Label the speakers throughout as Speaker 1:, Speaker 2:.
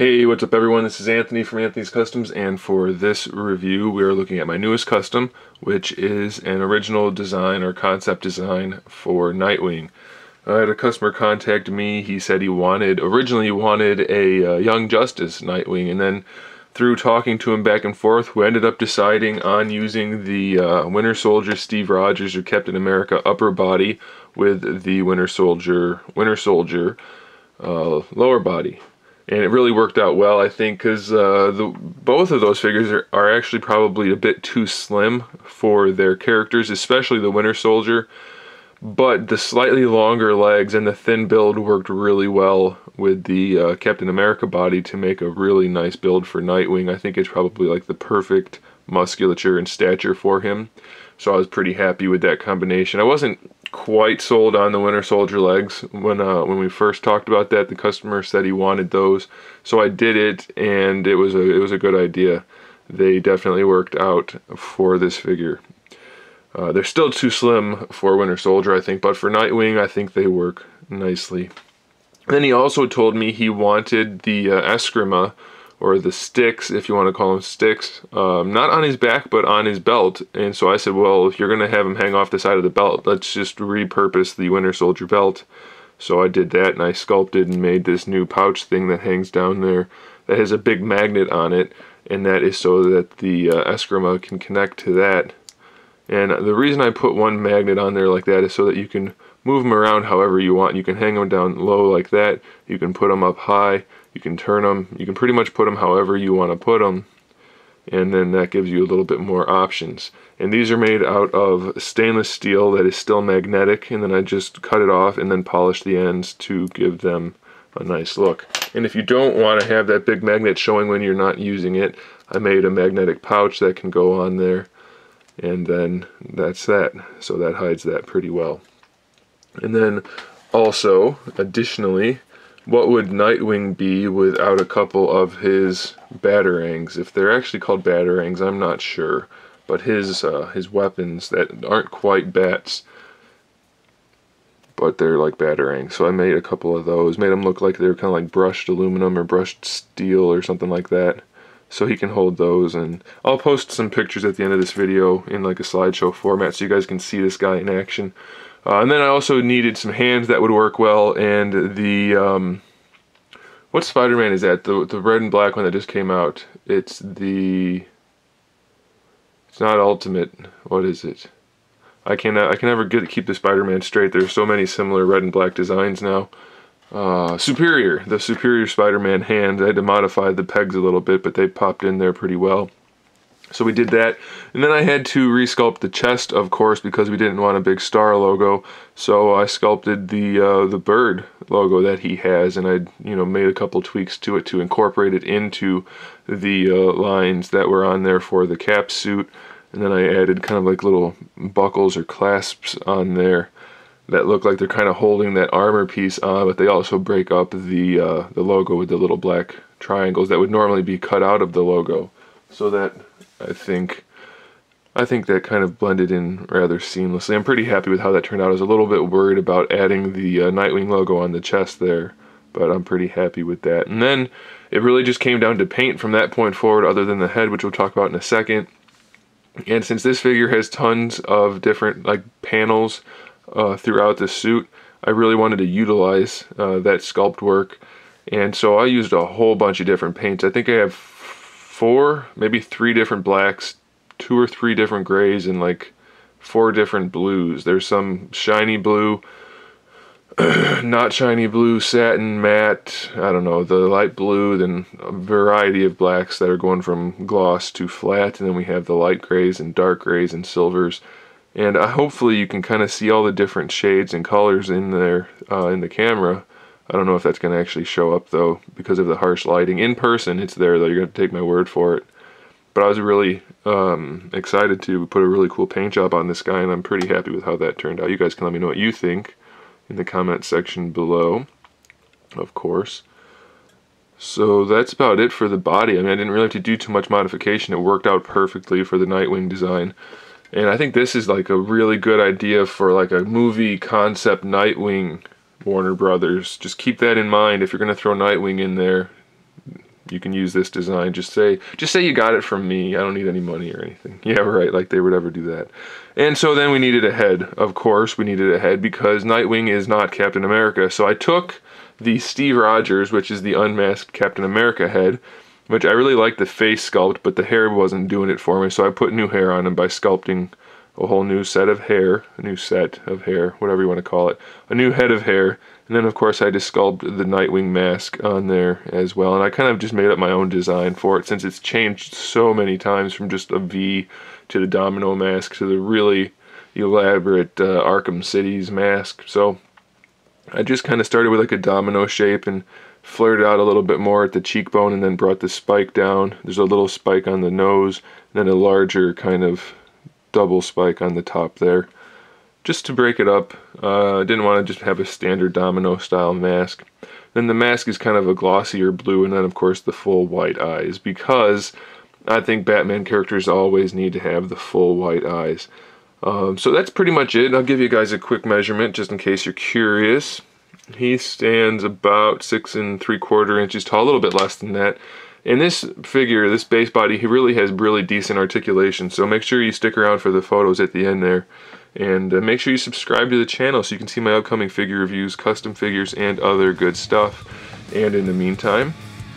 Speaker 1: Hey, what's up everyone? This is Anthony from Anthony's Customs, and for this review we are looking at my newest custom, which is an original design or concept design for Nightwing. I had a customer contact me. He said he originally wanted a Young Justice Nightwing, and then through talking to him back and forth, we ended up deciding on using the Winter Soldier Steve Rogers or Captain America upper body with the Winter Soldier lower body. And it really worked out well, I think, because both of those figures are actually probably a bit too slim for their characters, especially the Winter Soldier. But the slightly longer legs and the thin build worked really well with the Captain America body to make a really nice build for Nightwing. I think it's probably like the perfect musculature and stature for him. So I was pretty happy with that combination. I wasn't quite sold on the Winter Soldier legs when we first talked about that. The customer said he wanted those, so I did it, and it was a good idea. They definitely worked out for this figure. They're still too slim for Winter Soldier, I think, but for Nightwing, I think they work nicely. Then he also told me he wanted the eskrima, or the sticks, if you want to call them sticks, not on his back, but on his belt. And so I said, well, if you're going to have him hang off the side of the belt, let's just repurpose the Winter Soldier belt. So I did that, and I sculpted and made this new pouch thing that hangs down there that has a big magnet on it, and that is so that the eskrima can connect to that. And the reason I put one magnet on there like that is so that you can move them around however you want. You can hang them down low like that, you can put them up high, you can turn them, you can pretty much put them however you want to put them, and then that gives you a little bit more options. And these are made out of stainless steel that is still magnetic, and then I just cut it off and then polish the ends to give them a nice look. And if you don't want to have that big magnet showing when you're not using it, I made a magnetic pouch that can go on there, and then that's that. So that hides that pretty well. And then also, additionally, what would Nightwing be without a couple of his batarangs? If they're actually called batarangs, I'm not sure. But his weapons that aren't quite bats, but they're like batarangs. So I made a couple of those, made them look like they were kind of like brushed aluminum or brushed steel or something like that. So he can hold those, and I'll post some pictures at the end of this video in like a slideshow format so you guys can see this guy in action. And then I also needed some hands that would work well, and the, what Spider-Man is that? The red and black one that just came out. It's not Ultimate. What is it? I can never keep the Spider-Man straight. There's so many similar red and black designs now. Superior. The Superior Spider-Man hand. I had to modify the pegs a little bit, but they popped in there pretty well. So we did that, and then I had to resculpt the chest, of course, because we didn't want a big star logo. So I sculpted the bird logo that he has, and I made a couple tweaks to it to incorporate it into the lines that were on there for the cap suit. And then I added kind of like little buckles or clasps on there that look like they're kind of holding that armor piece on, but they also break up the logo with the little black triangles that would normally be cut out of the logo. So that I think that kind of blended in rather seamlessly. I'm pretty happy with how that turned out. I was a little bit worried about adding the Nightwing logo on the chest there, but I'm pretty happy with that. And then it really just came down to paint from that point forward, other than the head, which we'll talk about in a second. And since this figure has tons of different like panels throughout the suit, I really wanted to utilize that sculpt work. And so I used a whole bunch of different paints. I think I have 4, maybe 3 different blacks, 2 or 3 different grays, and like 4 different blues. There's some shiny blue, not shiny blue, satin, matte, I don't know, the light blue, then a variety of blacks that are going from gloss to flat, and then we have the light grays and dark grays and silvers. And hopefully you can kind of see all the different shades and colors in there in the camera. I don't know if that's going to actually show up though because of the harsh lighting. In person it's there though, you're going to take my word for it. But I was really excited to put a really cool paint job on this guy, and I'm pretty happy with how that turned out. You guys can let me know what you think in the comment section below, of course. So that's about it for the body. I mean, I didn't really have to do too much modification. It worked out perfectly for the Nightwing design. And I think this is like a really good idea for like a movie concept Nightwing, Warner Brothers. Just keep that in mind if you're going to throw Nightwing in there. you can use this design. Just say you got it from me. I don't need any money or anything. Yeah, right, like they would ever do that. And so then we needed a head. Of course, we needed a head because Nightwing is not Captain America. So I took the Steve Rogers, which is the unmasked Captain America head, which I really liked the face sculpt, but the hair wasn't doing it for me. So I put new hair on him by sculpting a whole new set of hair, whatever you want to call it, a new head of hair. And then of course I just sculpted the Nightwing mask on there as well. And I kind of just made up my own design for it, since it's changed so many times from just a V to the domino mask to the really elaborate Arkham City's mask. So I just kind of started with like a domino shape and flared out a little bit more at the cheekbone, and then brought the spike down. There's a little spike on the nose, and then a larger kind of double spike on the top there, just to break it up. I didn't want to just have a standard domino style mask. Then the mask is kind of a glossier blue, and then of course the full white eyes, because I think Batman characters always need to have the full white eyes. So that's pretty much it. I'll give you guys a quick measurement just in case you're curious. He stands about 6 3/4 inches tall, a little bit less than that. In this figure, this base body, he really has really decent articulation, so make sure you stick around for the photos at the end there. And make sure you subscribe to the channel so you can see my upcoming figure reviews, custom figures, and other good stuff. And in the meantime,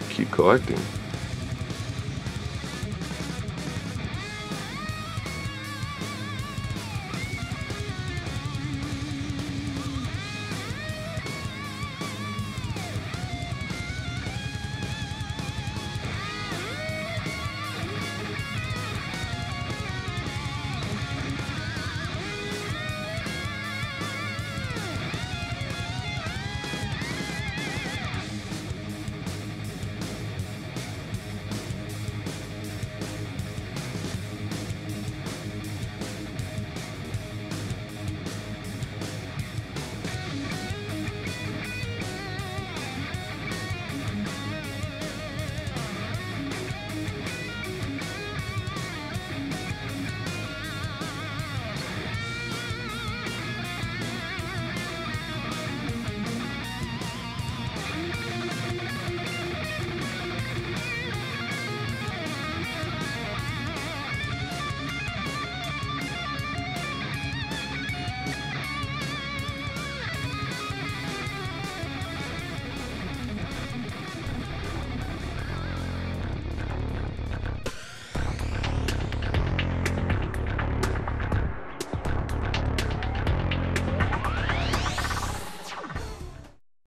Speaker 1: keep collecting.